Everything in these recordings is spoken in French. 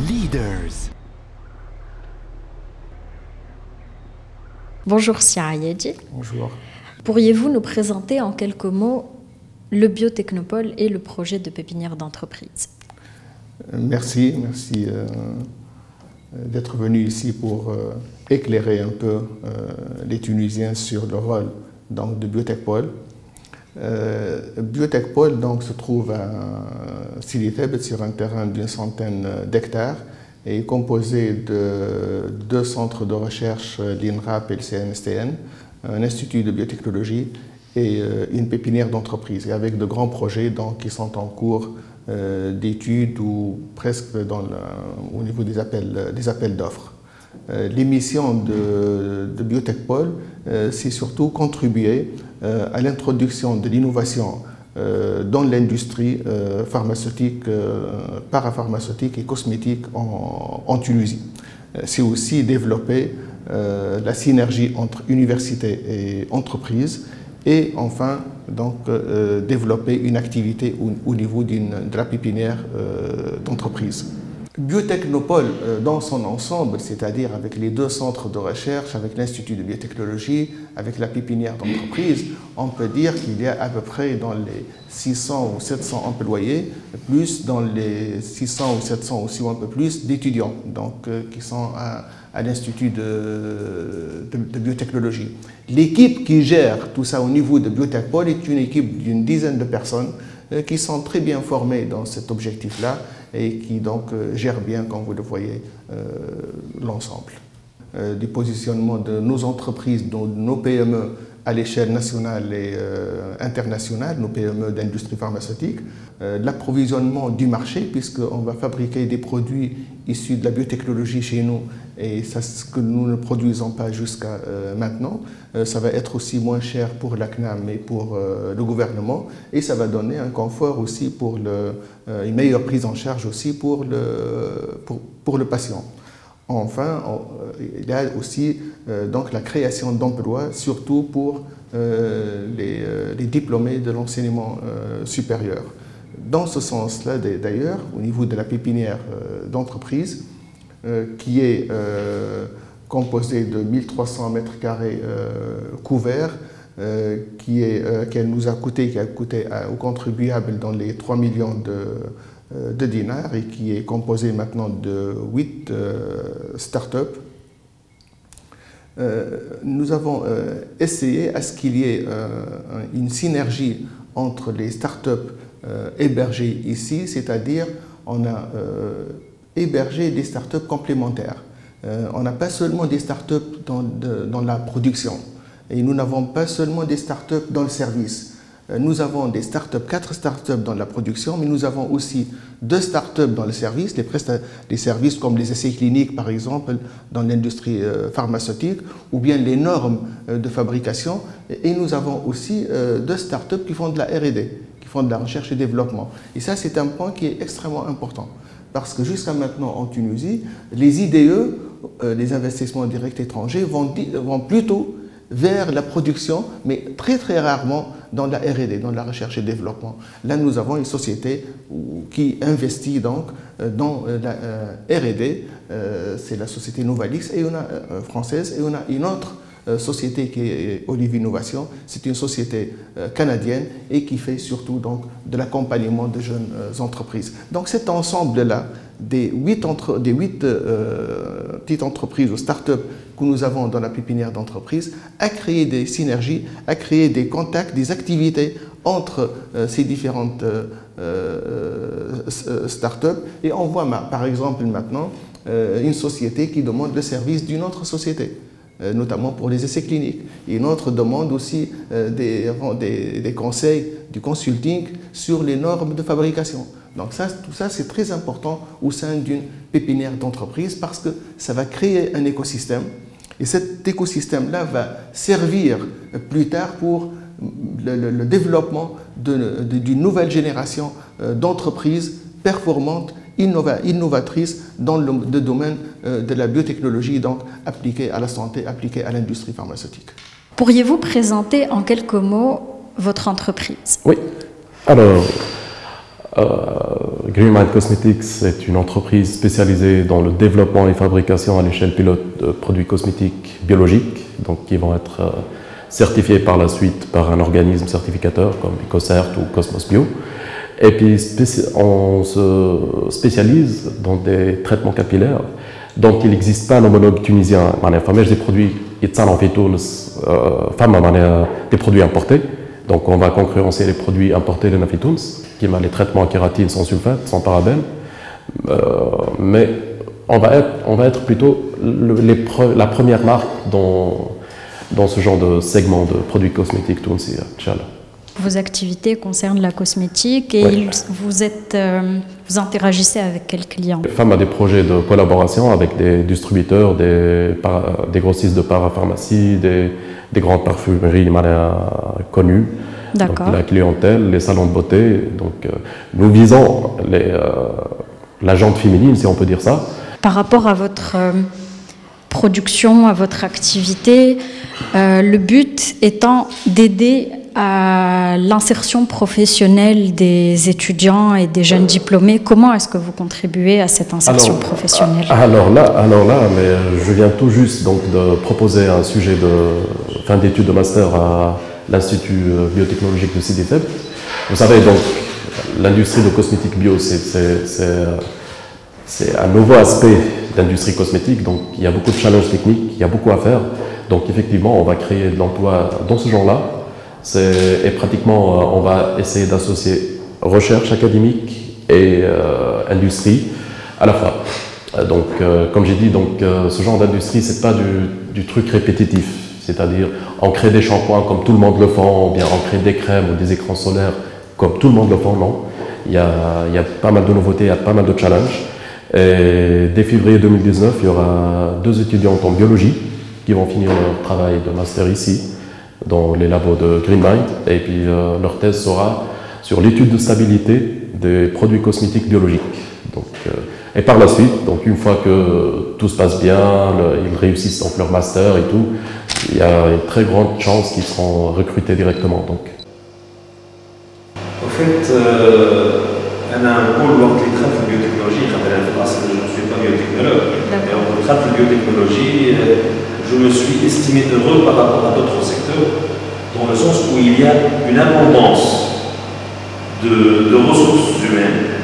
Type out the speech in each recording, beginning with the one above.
Leaders. Bonjour Sia Ayedji. Bonjour. Pourriez-vous nous présenter en quelques mots le Biotechnopole et le projet de pépinière d'entreprise? Merci d'être venu ici pour éclairer un peu les Tunisiens sur le rôle donc, de Biotechnopole. Biotechnopole donc, se trouve à Sidi Thebet sur un terrain d'une centaine d'hectares et est composé de 2 centres de recherche, l'INRAP et le CNSTN, un institut de biotechnologie et une pépinière d'entreprise, avec de grands projets donc, qui sont en cours d'études ou presque au niveau des appels d'offres. Les missions de Biotechnopole, c'est surtout contribuer à l'introduction de l'innovation dans l'industrie pharmaceutique, parapharmaceutique et cosmétique en Tunisie. C'est aussi développer la synergie entre université et entreprise et enfin donc, développer une activité au niveau de la pépinière d'entreprise. Biotechnopole dans son ensemble, c'est-à-dire avec les 2 centres de recherche, avec l'Institut de biotechnologie, avec la pépinière d'entreprise, on peut dire qu'il y a à peu près dans les 600 ou 700 employés, plus dans les 600 ou 700 aussi ou un peu plus d'étudiants donc, qui sont à l'Institut de biotechnologie. L'équipe qui gère tout ça au niveau de Biotechnopole est une équipe d'une dizaine de personnes qui sont très bien formées dans cet objectif-là et qui donc gèrent bien, comme vous le voyez, l'ensemble. Du positionnement de nos entreprises, de nos PME à l'échelle nationale et internationale, nos PME d'industrie pharmaceutique, l'approvisionnement du marché, puisqu'on va fabriquer des produits issus de la biotechnologie chez nous, et ça, ce que nous ne produisons pas jusqu'à maintenant, ça va être aussi moins cher pour la CNAM et pour le gouvernement, et ça va donner un confort aussi pour une meilleure prise en charge aussi pour le patient. Enfin, il y a aussi donc la création d'emplois, surtout pour les diplômés de l'enseignement supérieur. Dans ce sens-là, d'ailleurs, au niveau de la pépinière d'entreprise, qui est composée de 1300 mètres carrés couverts, qu'elle nous a coûté, qui a coûté aux contribuables dans les 3 millions de dinars et qui est composé maintenant de 8 start-up. Nous avons essayé à ce qu'il y ait une synergie entre les start-up hébergées ici, c'est-à-dire on a hébergé des start-up complémentaires. On n'a pas seulement des start-up dans la production et nous n'avons pas seulement des start-up dans le service. Nous avons des start-up, 4 start-up dans la production, mais nous avons aussi 2 start-up dans le service, les services comme les essais cliniques par exemple dans l'industrie pharmaceutique ou bien les normes de fabrication. Et nous avons aussi 2 start-up qui font de la R&D, qui font de la recherche et développement. Et ça, c'est un point qui est extrêmement important parce que jusqu'à maintenant en Tunisie, les IDE, les investissements directs étrangers, vont plutôt vers la production, mais très très rarement dans la R&D, dans la recherche et développement. Là, nous avons une société qui investit donc dans la R&D, c'est la société Novalix française, et on a une autre société qui est Olive Innovation, c'est une société canadienne et qui fait surtout donc de l'accompagnement de jeunes entreprises. Donc cet ensemble-là, des 8 petites entreprises ou start-up que nous avons dans la pépinière d'entreprise, a créé des synergies, a créé des contacts, des activités entre ces différentes start-up. Et on voit par exemple maintenant une société qui demande le service d'une autre société, notamment pour les essais cliniques. Et une autre demande aussi des conseils, du consulting sur les normes de fabrication. Donc tout ça, c'est très important au sein d'une pépinière d'entreprise parce que ça va créer un écosystème. Et cet écosystème-là va servir plus tard pour le développement d'une nouvelle génération d'entreprises performantes, innovatrices dans le domaine de la biotechnologie, donc appliquée à la santé, appliquée à l'industrie pharmaceutique. Pourriez-vous présenter en quelques mots votre entreprise? Oui. Alors, GreenMind Cosmetics est une entreprise spécialisée dans le développement et fabrication à l'échelle pilote de produits cosmétiques biologiques, donc qui vont être certifiés par la suite par un organisme certificateur comme EcoCert ou Cosmos Bio. Et puis on se spécialise dans des traitements capillaires dont il n'existe pas un homologue tunisien. Des produits des produits importés. Donc on va concurrencer les produits importés de Nafitouns, qui ont les traitements en kératine sans sulfate, sans parabènes. Mais on va être plutôt la première marque dans ce genre de segment de produits cosmétiques Tounsi, Inch'Allah. Vos activités concernent la cosmétique et oui. Vous interagissez avec quels clients? FAM a des projets de collaboration avec des distributeurs, des grossistes de parapharmacie, des grandes parfumeries connues. D'accord. Donc, la clientèle, les salons de beauté. Donc, nous visons la jante féminine, si on peut dire ça. Par rapport à votre production, à votre activité, le but étant d'aider à l'insertion professionnelle des étudiants et des jeunes diplômés. Comment est-ce que vous contribuez à cette insertion professionnelle? Alors là, mais je viens tout juste donc de proposer un sujet de fin d'études de master à l'Institut biotechnologique de Sidi Feb. Vous savez, donc, l'industrie de cosmétique bio, c'est un nouveau aspect d'industrie cosmétique, donc il y a beaucoup de challenges techniques, il y a beaucoup à faire. Donc effectivement, on va créer de l'emploi dans ce genre-là. Et pratiquement, on va essayer d'associer recherche académique et industrie à la fois. Donc, comme j'ai dit, ce genre d'industrie, c'est pas du truc répétitif. C'est-à-dire, on crée des shampoings comme tout le monde le fait, ou bien on crée des crèmes ou des écrans solaires comme tout le monde le fait, non. Il y a pas mal de nouveautés, il y a pas mal de challenges. Et dès février 2019, il y aura 2 étudiants en biologie qui vont finir leur travail de master ici, dans les labos de GreenMind, et puis leur thèse sera sur l'étude de stabilité des produits cosmétiques biologiques. Donc, et par la suite, donc une fois que tout se passe bien, ils réussissent donc leur master et tout, il y a une très grande chance qu'ils seront recrutés directement. Donc. En fait, on a un pôle qui traite la biotechnologie, je ne suis pas biotechnologue, mais on traite la biotechnologie. Je me suis estimé heureux par rapport à d'autres secteurs, dans le sens où il y a une abondance de ressources humaines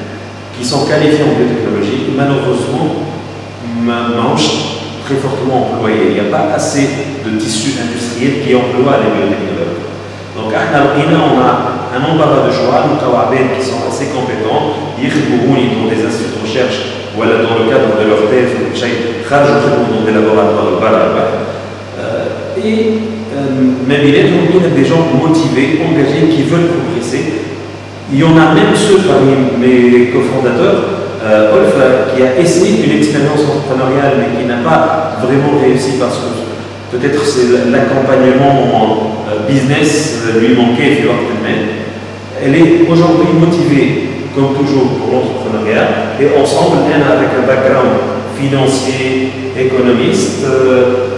qui sont qualifiées en biotechnologie, et malheureusement, manquent très fortement employés. Il n'y a pas assez de tissu industriel qui emploie les biotechnologues. Donc, on a un embarras de choix, nous avons des qui sont assez compétents, ils dans des instituts de recherche, voilà, dans le cadre de leur thèse, dans des laboratoires et même il y a des gens motivés, engagés, qui veulent progresser. Il y en a même ceux parmi mes cofondateurs, Olf, qui a essayé une expérience entrepreneuriale mais qui n'a pas vraiment réussi parce que peut-être c'est l'accompagnement business lui manquait. Elle est aujourd'hui motivée, comme toujours, pour l'entrepreneuriat, et ensemble, elle, avec un background financier, économiste,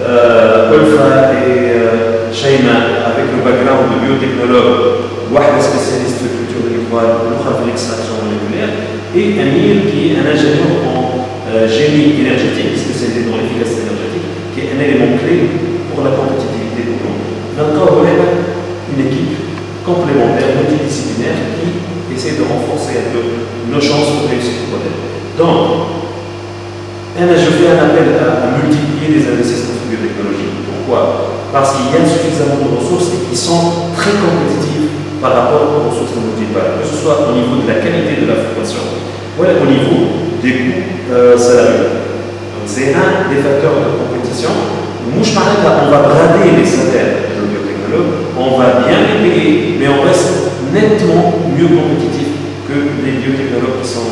Olfa et Shaima, avec le background de biotechnologue, Wahda spécialiste de culture de l'étoile, l'autre de l'extraction moléculaire, et Amir, qui est un ingénieur en génie énergétique, spécialisé dans l'efficacité énergétique, qui est un élément clé pour la compétitivité de l'eau. Maintenant, on a une équipe complémentaire, multidisciplinaire, qui essaie de renforcer un peu nos chances de réussir le modèle. Donc, je fais un appel à multiplier les investissements en biotechnologie. Pourquoi? Parce qu'il y a suffisamment de ressources et qui sont très compétitives par rapport aux ressources municipales, que ce soit au niveau de la qualité de la formation, ou au niveau des coûts salariés. C'est un des facteurs de compétition. On va brader les salaires de biotechnologues, on va bien les payer, mais on reste nettement mieux compétitif que les biotechnologues qui sont